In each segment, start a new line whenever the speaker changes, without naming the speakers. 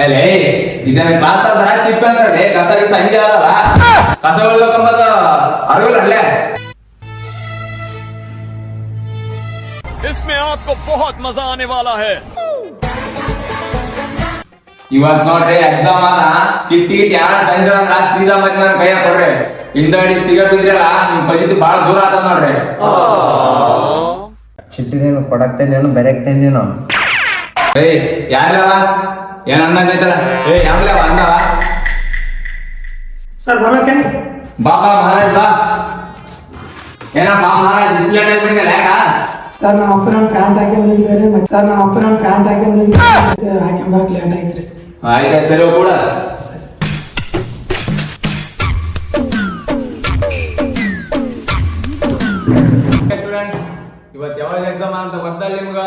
ಅಲ್ಲೇ ಇದನ್ನ ಕ್ಲಾಸ್ ಆದ್ರ ತಿಪ್ಪಂದ್ರೆ ಕಸ ಗಿಸ ಹಂಗೆ ಅದಲ್ಲ ಕಸ ಉಳ್ಬೇಕಂಬದ ಅರಿವಿಲ್ಲ ಅಲ್ಲೇ
इसमें आपको बहुत मजा आने वाला है
ಇವತ್ ನೋಡ್ರಿ ಎಕ್ಸಾಮ್ ಆದ ಚಿಟ್ಟಿ ಯಾರ ಬಂದಿರಂದ್ರ ಸೀದಾ ಬಂದ್ ನನ್ ಕೈಯಾಗ ಕೊಡ್ರಿ ಹಿಂದಡಿ ಸಿಗ ಬಿದ್ರಲ್ಲ ನಿಮ್ ಪಜಿತಿ ಬಾಳ ದೂರ ಆದ ನೋಡ್ರಿ
ಚಿಟ್ಟಿನೇನು ಕೊಡಕ್ ತಂದೇನು ಬರೆಯಕ್ ತಂದೇನು
ಏಯ್ ಯಾರವ ಏನ್ ಅಂದಂಗೈತಲ್ಲ ಯಾವ್ಲವ ಅಂದವ
ಸರ್ ಬರೋಕೆ
ಬಾ ಮಹಾರಾಜ್ ಬಾ ಏನಪ್ಪ ಮಹಾರಾಜ್ ಇಷ್ಟು ಲೇಟ್ ಆಗಿ ಬಂದಿಲ್ಲ ಯಾಕ
ಸರ್ ನಮ್ಮ ಅಪ್ಪನ ಪ್ಯಾಂಟ್ ಹಾಕಿದ್ರೆ ಬೇರೆ ಸರ್ ನಮ್ಮ ಅಪ್ಪನ ಪ್ಯಾಂಟ್ ಹಾಕಿದ್ರೆ ಹಾಕೊಂಬರಕ್ ಲೇಟ್ ಆಯ್ತ್ರಿ
ಆಯ್ತಾ ಸರಿ ಕೂಡ ಸ್ಟೂಡೆಂಟ್ಸ್ ಇವತ್ತು ಯಾವಾಗ ಎಕ್ಸಾಮ್ ಅಂತ ಗೊತ್ತಲ್ಲ ನಿಮ್ಗ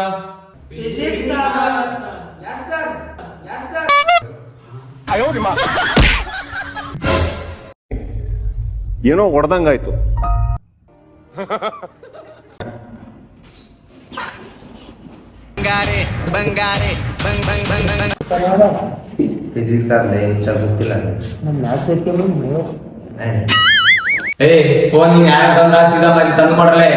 ಏನೋ ಹೊಡೆದಂಗಾಯ್ತು
ಫಿಸಿಕ್ಸ್ ಆಗ್ಲಿ ಹೆಚ್ಚಾಗಿ ಗೊತ್ತಿಲ್ಲ
ಫೋನ್ ಹಿಂಗ್ ಯಾರ ಬಂದ್ರ ಸೀದಾ ಮಾಡಿ ತಂದು ಕೊಡ್ರಲೆ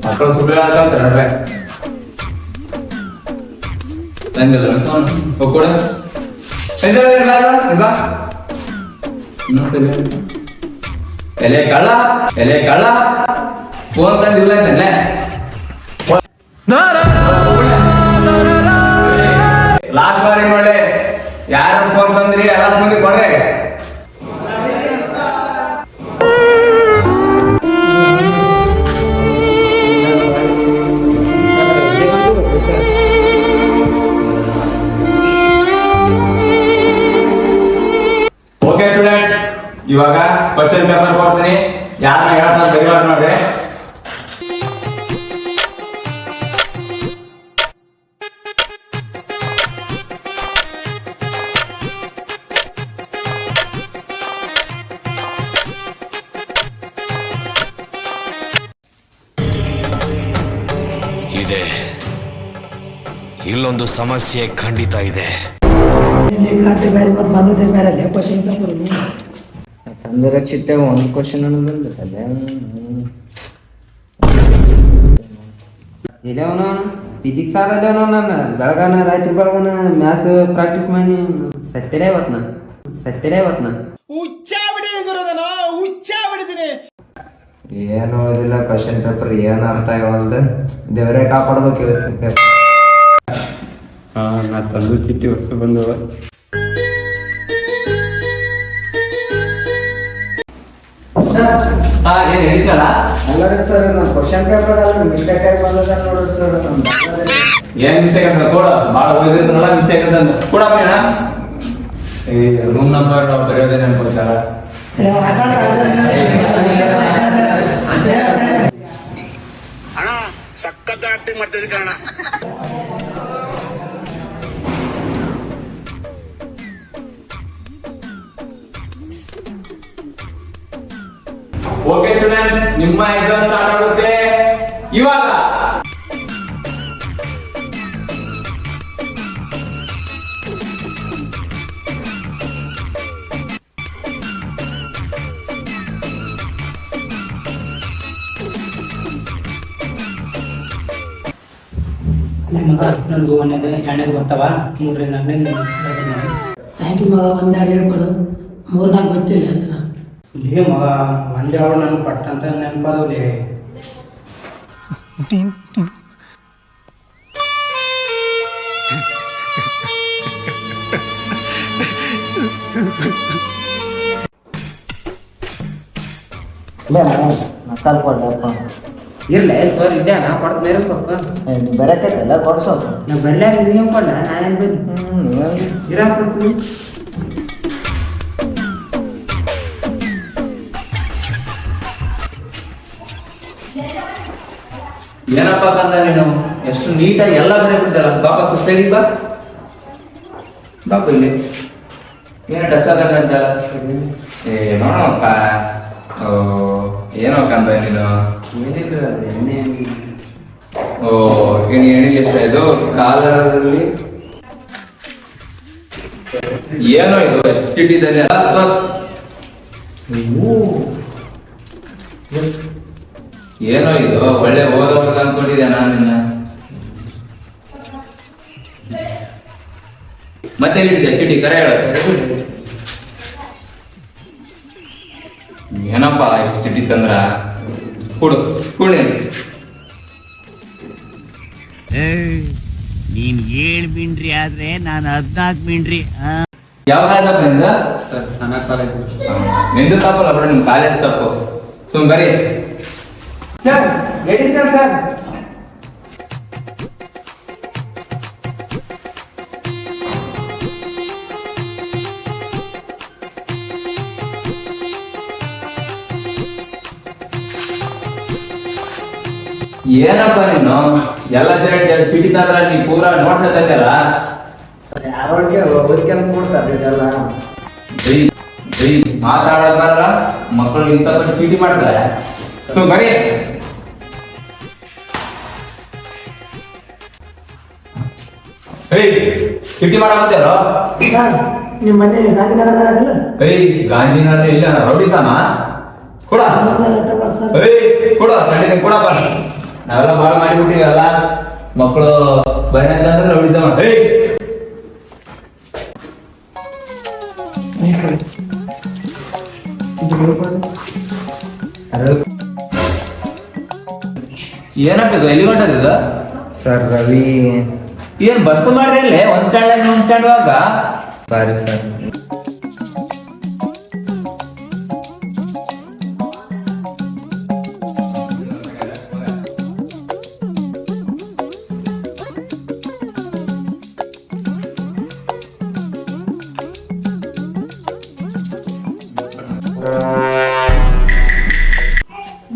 ಮಕ್ಕಳು ಸುಳ್ಳು ಅಂತಂದ್ರೆ ತಂದಿಲ್ಲ ಹೋಗ್ಕೊಡ ಎಲೆ ಕಳ್ಳ ಫೋನ್ ತಂದಿಲ್ಲ ಅಂತಲ್ಲ ಲಾಸ್ಟ್ ಬಾರಿ ನೋಡಿ ಯಾರು ಫೋನ್ ತಂದ್ರಿ ಎಲ್ಲ ಮಂದಿ ಕೊಡ್ರಿ ಓಕೆ ಸ್ಟೂಡೆಂಟ್ ಇವಾಗ ಕ್ವಶನ್ ಪೇಪರ್ ಕೊಡ್ತೀನಿ ಯಾರನ್ನ ಹೇಳ್ತಾ ಬರೀಬಾರ್ದು ನೋಡ್ರಿ
ಇದೆ ಇಲ್ಲೊಂದು ಸಮಸ್ಯೆ ಖಂಡಿತ ಇದೆ
ಖಾತೆ ಬೇರೆ ಮತ್ತು ಬಂದದೇ ಬೇರೆ ಅಲ್ಲೇ ಕ್ವಶನ್ ಪೇಪರ್
ತಂದಿರೋ ಚಿಟ್ಟೆ ಒಂದು ಕ್ವಶನ್ ಬಂದಿರ್ತಲ್ಲ ಇಲ್ಲವನು ಫಿಸಿಕ್ಸ್ ಆದಲ್ಲವನು ನಾನು ಬೆಳಗಾನ ರಾತ್ರಿ ಬೆಳಗಾನ ಮ್ಯಾಥ್ಸ್ ಪ್ರಾಕ್ಟೀಸ್ ಮಾಡಿ ಸತ್ಯರೇ ಇವತ್ನ ಏನು ಓದಿಲ್ಲ ಕ್ವಶನ್ ಪೇಪರ್ ಏನು ಅರ್ಥ ಆಗವಲ್ದು ದೇವರೇ ಕಾಪಾಡ್ಬೇಕು ಇವತ್ತು ಪೇಪರ್ ನಾ ತಂದು ಚಿಟ್ಟಿ ಹೊಸ ಬಂದವ
ಏನ್ ಹೇಳಿಸಲ್ಲ
ಅಲ್ಲರಿ ಸರ್ ನಮ್ಮ ಕ್ವಶನ್ ಪೇಪರ್ ಅಲ್ಲಿ ಮಿಸ್ಟೇಕ್ ಆಗಿ ಬಂದದ ನೋಡ್ರಿ ಸರ್
ಏನ್ ಮಿಸ್ಟೇಕ್ ಅಂತ ಕೊಡ ಭಾಳ ಓದಿದ್ರಲ್ಲ ಮಿಸ್ಟೇಕ್ ಅಂತ ಕೂಡ ರೂಮ್ ನಂಬರ್ ನಾವು ಬರೆಯೋದೇ ನೆನ್ಕೊಳ್ತಾರ
ಅಣ್ಣ ಸಖತ್ ಆಕ್ಟಿಂಗ್ ಮಾಡ್ತಿದ್ದೆ ಕಣ
ಓಕೆ ಸ್ಟೂಡೆಂಟ್ಸ್ ನಿಮ್ಮ ಎಕ್ಸಾಮ್ ಸ್ಟಾರ್ಟ್ ಆಗುತ್ತೆ ಇವಾಗ
ಮಗ ನನಗೂ ಒಂದೇದು ಎರಡನೇದು ಗೊತ್ತವ ಮೂರನೇ ನಾಲ್ಕನೇ
ಥ್ಯಾಂಕ್ ಯು ಮಗ ಒಂದೆರಡು ಹೇಳ್ಕೊಡು 3-4 ಗೊತ್ತಿಲ್ಲ ಅಂತ
ಇಲ್ಲಿಗೆ ಮಗ ಒಂದೆರಡು ನನ್ನ ಪಟ್ಟ ಅಂತ ನೆನಪಾದವ್ಲಿ
ನಕ್ಕಲ್ ಕೊಡ್ಲಪ್ಪ
ಇರ್ಲೆ ಸರ್ ಇಲ್ಲ ನಾ ಕೊಡ್ತೀನಿ ಸ್ವಲ್ಪ
ನೀವು ಬರಕೈತಲ್ಲ ಕೊಡ್ಸೋದು
ನಾ ಬರ್ಲ್ಯಾರ ನಿಮ್ಗೆ ಕೊಡ್ಲ ನಾ ಏನು ಬರ್ರಿ ಇರಾಕ್ ಕೊಡ್ತೀನಿ
ಏನಪ್ಪ ಕಂದ ನೀನು ಎಷ್ಟು ನೀಟಾಗಿ ಎಲ್ಲ ಬರೀಬಿಟ್ಟಲ್ಲ ಬಾಪ ಸುಸ್ತೇಳಿ ಬಾಪ ಇಲ್ಲಿ ಏನು ಟಚ್ ಆಗಲ್ಲ ಅಂತ ಏ ನೋಡಪ್ಪ ಏನೋ ಕಂದ ನೀನು
ಏನಿಲ್ಲ ಎಣ್ಣೆ
ಓ ಇನ್ನು ಎಣಿಲಿ ಎಷ್ಟಾಯ್ತು ಕಾಲರಲ್ಲಿ ಏನೋ ಇದು ಎಷ್ಟು ಚಿಟ್ಟಿದ್ದಲ್ಲಿ ಏನೋ ಇದು ಒಳ್ಳೆ ಓದೋರ್ಗ ಅನ್ಕೊಂಡಿದ್ದೆ ನಾನು ನಿನ್ನ ಮತ್ತೆ ಎಲ್ಲಿಟ್ಟಿದ್ದೆ ಚಿಟಿ ಕರೆ ಹೇಳ ಏನಪ್ಪ ಎಷ್ಟು ಚಿಟಿ ತಂದ್ರ ಕೊಡು ಕೊಡಿ
ನೀನ್ 7 ಮಿಂಡ್ರಿ ಆದ್ರೆ ನಾನು 14 ಮಿಂಡ್ರಿ.
ಯಾವ ಕಾಲೇಜ್ ನಿಂದ
ಸರ್ ಸಣ್ಣ ಕಾಲೇಜ್.
ನಿಂದು ತಪ್ಪಲ್ಲ ಬಿಡ ನಿಮ್ ಕಾಲೇಜ್ ತಪ್ಪು ಸುಮ್ ಬರೀ
ಸರ್ ರೆಡಿ ಸರ್.
ಏನಪ್ಪ ನೀನು ಎಲ್ಲ ಜನ ಚೀಟಿ ತಂದ್ರ ನೀ ಪೂರಾ ನೋಟ್ಸ್ ತಗಲ್ಲ
ಸರ್ ಯಾರೊಳಗೆ ಓದ್ಕೊಂಡು ಕೊಡ್ತಾರೆ ಇದೆಲ್ಲ.
ಮಾತಾಡೋದ್ರಲ್ಲ ಮಕ್ಕಳು ಇಂಥ ಚೀಟಿ ಮಾಡ್ತಾರೆ ಸೊ ಬರೀ ಚೀಟಿ ಮಾಡಾಕತ್ತಾರೋ
ಸರ್ ನಿಮ್ಮ ಮನೆ ಗಾಂಧಿನಗರ ಅದಿಲ್ಲ
ಗಾಂಧಿನಗರ ಇಲ್ಲ ರೌಡಿಸಮ ಕೊಡ
ಸರ್
ಕೊಡ ಕಣ್ಣಿಗೆ ಕೊಡಪ್ಪ ನಾವೆಲ್ಲ ಬಾಳ ಮಾಡಿಬಿಟ್ಟಿವಲ್ಲ ಮಕ್ಕಳು ಭಯ ಅಂತಂದ್ರೆ ರೌಡಿಸಮ ಏನಪ್ಪ ಇದು ಎಲ್ಲಿ ಹೊಂಟದ
ಸರ್ ರವಿ
ಏನ್ ಬಸ್ ಮಾಡ್ರಿ ಇಲ್ಲಿ ಒಂದ್ ಸ್ಟ್ಯಾಂಡ್ ಇನ್ನೊಂದ್ ಸ್ಟ್ಯಾಂಡ್ ಹೋಗ
ಸಾರಿ ಸರ್.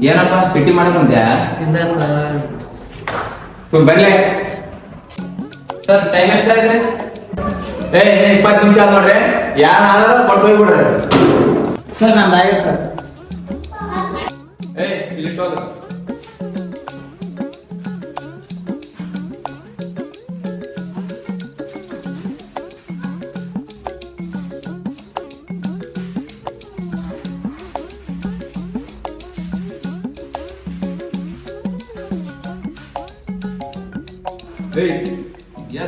ಏನಪ್ಪ ಪಿಟಿ ಮಾಡಕ್ ಮುಂದೆ
ಇಲ್ಲ ಸರ್.
ಬರ್ಲಿ ಸರ್ ಟೈಮ್ ಎಷ್ಟಾಯ್ತ್ರಿ 20 ನಿಮಿಷ ಆದ್ ನೋಡ್ರಿ ಯಾರಾದ್ರೂ ಕೊಟ್ಟು ಹೋಗ್ಬಿಡ್ರಿ
ಸರ್ ನಂದು ಆಗಿದೆ ಸರ್.
ಇಲ್ಲಿ ಹೋಗ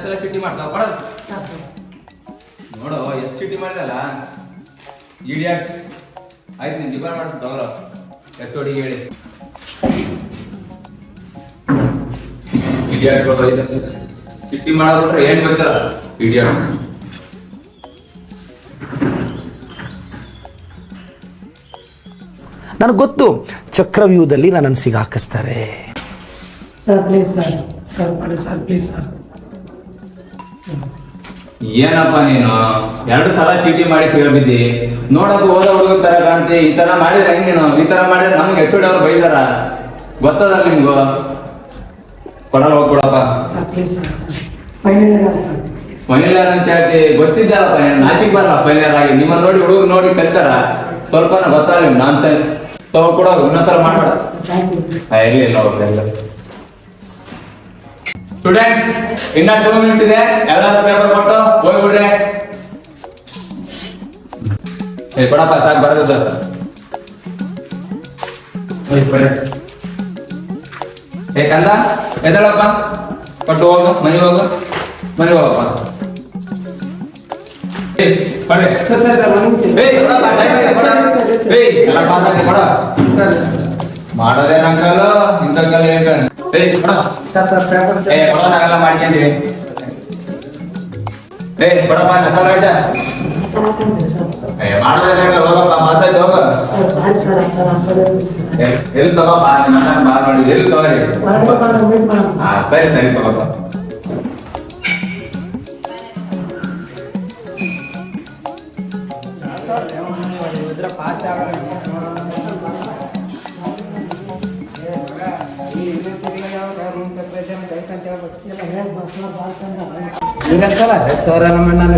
ಸಲ ಚಿಟ್ಟಿ ಮಾಡ್ತಾವ ಕೊಡ ನೋಡು ಎಷ್ಟು ಚಿಟ್ಟಿ ಮಾಡಿದಲ್ಲ ಇಡಿಯಾಟ್ ಆಯ್ತು ನೀನ್ ಡಿಪೆಂಡ್ ಮಾಡ್ತೀನಿ ತಗೋರ ಎತ್ತೋಡಿಗೆ ಹೇಳಿ ಇಡಿಯಾಟ್ ಚಿಟ್ಟಿ ಮಾಡೋದ್ಬಿಟ್ರೆ ಏನ್ ಗೊತ್ತಿಲ್ಲ ಇಡಿಯಾಟ್
ನನಗೆ ಗೊತ್ತು ಚಕ್ರವ್ಯೂಹದಲ್ಲಿ ನನ್ನನ್ನು ಸಿಗಾಕಿಸ್ತಾರೆ.
ಸರ್ ಪ್ಲೀಸ್ ಸರ್ ಸರ್ ಮಾಡಿ ಸರ್ ಪ್ಲೀಸ್ ಸರ್.
ಏನಪ್ಪ ನೀನು 2 ಸಲ ಚೀಟಿ ಮಾಡಿ ಸಿಗಬಿದ್ದಿ ನೋಡಕ್ ಹೋದ ಹುಡುಗ ತರ ಕಾಣ್ತಿ ಈ ತರ ಮಾಡಿದ್ರೆ ಹೆಂಗ್ ನೀನು ಈ ತರ ಮಾಡಿದ್ರೆ ನಮ್ಗೆ ಹೆಚ್ಚು ಅವ್ರು ಬೈದಾರ ಗೊತ್ತದ ನಿಮ್ಗೂ ಕೊಡಲ್ಲ ಹೋಗ್ಕೊಡಪ್ಪ
sir please sir sir final year sir
final year ಅಂತ ಹೇಳ್ತಿ ಗೊತ್ತಿದ್ದಲ್ಲಪ್ಪ ನಾಚಿಕ್ ಬರಲ್ಲ ಫೈನಲ್ ಇಯರ್ ಆಗಿ ನಿಮ್ಮನ್ನ ನೋಡಿ ಹುಡುಗ ನೋಡಿ ಕಲ್ತಾರ ಸ್ವಲ್ಪ ಗೊತ್ತಾಗ ನಿಮ್ ನಾನ್ ಸೆನ್ಸ್ ತಗೊಡೋದು ಇನ್ನೊಂದ್ಸಲ ಮಾಡ್ಬೇಡ
ಥ್ಯಾಂಕ್ ಯು.
ಇರ್ಲಿ ನೋಡ್ರಿ ಸ್ಟೂಡೆಂಟ್ಸ್ ಇನ್ನ 2 ಮಿನಿಟ್ಸ್ ಇದೆ ಎಲ್ಲಾರು ಪೇಪರ್ ಕೊಟ್ಟು ಹೋಗ್ಬಿಡ್ರೆ ಕೊಡಪ್ಪ ಸಾಕು ಬರೋದು ಕಂದ ಎದಳಪ್ಪ ಕೊಟ್ಟು ಹೋಗು ಮನೆಗೆ ಹೋಗು ಮನೆಗೆ ಹೋಗಪ್ಪ
ಸರ್ ಸರ್ ಸರ್ ಒಂದು ನಿಮಿಷ.
ಮಾಡೋದೇನಂಕಲ್ಲ ಇಂತಂಕಲ್ಲ
ಸರ್ ಸರ್ ಪೇಪರ್ ಸರ್
ನಾವೆಲ್ಲ ಮಾಡ್ಕೊಂತೀವಿ ಕೊಡಪ್ಪ ಮಾಡೋದೇನಂಕಲ್ಲ ಹೋಗಪ್ಪ ಮಾಸ ಹೋಗ
ಸರ್ ಸಾರಿ ಸರ್
ಎಲ್ಲಿ ತಗೋಪ್ಪ ಬಾರ್ ಮಾಡಿ ಎಲ್ಲಿ ತಗೋರಿ
ಹೊರಗಡೆ ಬಂದು ಮೀಟ್ ಮಾಡೋಣ ಸರ್.
ಸರಿ ಸರಿ ತಗೋಪ್ಪ
ಪಾಸ್ ಆಗಲ್ಲ
ಎಲ್ಲ ಹೇಳಿ ಬಸ್ ಭಾಳ ಚಂದ
ಹಿಂಗಂತಲ್ಲ ಸರ್ ಎಲ್ಲ ಮಣ್ಣಲ್ಲ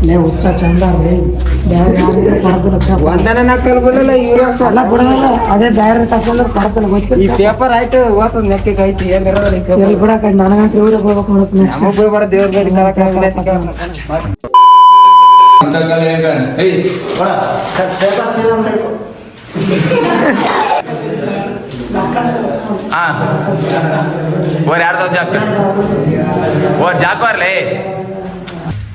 ಲೇ ಹುಚ್ಚ ಚಂದ ರೀ ಬೇರೆ ಯಾರು ಕೊಡದಿಲ್ಲ
ಒಂದನ ನಕ್ಕಲ್ ಬಿಡಲ್ಲ ಇವ್ರ
ಎಲ್ಲ ಬಿಡಲ್ಲ ಅದೇ ಬೇರೆ ತಗೊಂಡ್ರೆ ಕೊಡತಲ್ಲ
ಈ
ಗೊತ್ತಿಲ್ಲ
ಪೇಪರ್ ಆಯ್ತು ಓದ್ತದ ಲೆಕ್ಕಕ್ಕೆ ಐತಿ ಏನಿರೋದಿಲ್ಲ ಈ
ಎಲ್ಲಿ
ಪೇಪರ್
ಬಿಡಕ ನನಗಂತ ಇವ್ರಿಗೆ ಹೋಗ್ಬೇಕು ನೋಡಕ್ ನೆಕ್ಸ್ಟ್
ನಮಗ್ ಬೀಳ್ಬೇಡ ದೇವ್ರ ಬೇರೆ
ಅಂಕಲ್ ಕಲ್ ಏನ್ ಕಣ್? ಏಯ್ ಕೊಡ. ಹಾ ಓರ್ ಯಾರ್ದು ಜಾಕ್ ಓರ್ ಜಾಕ್ವಾರ್ಲೇ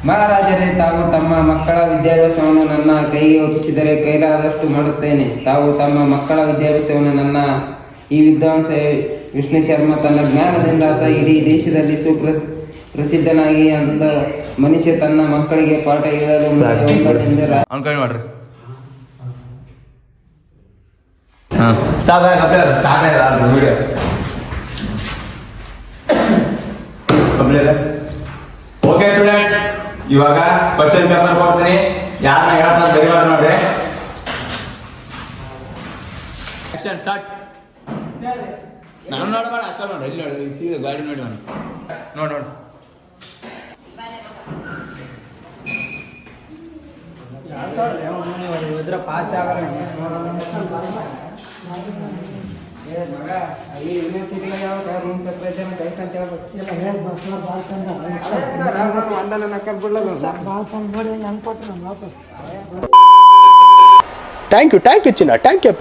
ಮಹಾರಾಜರೇ, ತಾವು ತಮ್ಮ ಮಕ್ಕಳ ವಿದ್ಯಾಭ್ಯಾಸವನ್ನು ನನ್ನ ಕೈಗೆ ಒಪ್ಪಿಸಿದರೆ ಕೈಲಾದಷ್ಟು ಮಾಡುತ್ತೇನೆ. ತಾವು ತಮ್ಮ ಮಕ್ಕಳ ವಿದ್ಯಾಭ್ಯಾಸವನ್ನು ನನ್ನ ಈ ವಿದ್ವಾಂಸ ವಿಷ್ಣು ಶರ್ಮಾ ತನ್ನ ಜ್ಞಾನದಿಂದ ಆತ ಇಡೀ ದೇಶದಲ್ಲಿ ಪ್ರಸಿದ್ಧನಾಗಿ ಅಂದ ಮನುಷ್ಯ ತನ್ನ ಮಕ್ಕಳಿಗೆ ಪಾಠ ಹೇಳಲು ಮುಂದೆ ಒಂದರಿಂದ
ಅವ್ನ್ ಕೈ ಮಾಡ್ರಿ. ಹಾಂ ಸ್ಟಾರ್ಟ್ ಆಯ್ತು ವಿಡಿಯೋ ಓಕೆ ಸ್ಟೂಡೆಂಟ್, ಇವಾಗ ಕ್ವಶನ್ ಪೇಪರ್ ಕೊಡ್ತೀನಿ. ಯಾರನ್ನ ಹೇಳತ್ತ ಬರೀಬಾರ ನೋಡ್ರಿ. Action start. ನಾನು ನೋಡಬೇಡ, ಅಕ್ಕ ನೋಡಿ, ಇಲ್ಲಿ ನೋಡಿ, ಸೀದಾ ಗಾಡಿ ನೋಡಿ ನೋಡು ನೋಡು.
ಪಾಸ್ ಆಗಲ್ಲ ಮಗ ಈ ಯೂನಿವರ್ಸಿಟಿಗೆ ಯಾವ ರೂಮ್ ಸಪ್ರೇಷನ್ ಕೈಸ್ ಅಂತ ಹೇಳ್ಬೇಕು.
ಎಲ್ಲ ಹೇಳಿ ಬಸ್ ಭಾಳ ಚಂದ
ಸರ್ ಒಂದನ ನಕ್ಕಲ್ ಬಿಡಲ್ಲ
ಭಾಳ ಚಂದ ನೋಡಿ ಹೆಂಗೆ ಕೊಟ್ಟು ನಾನು ವಾಪಸ್
ಥ್ಯಾಂಕ್ ಯು ಚಿನ್ನ, ಥ್ಯಾಂಕ್ ಯು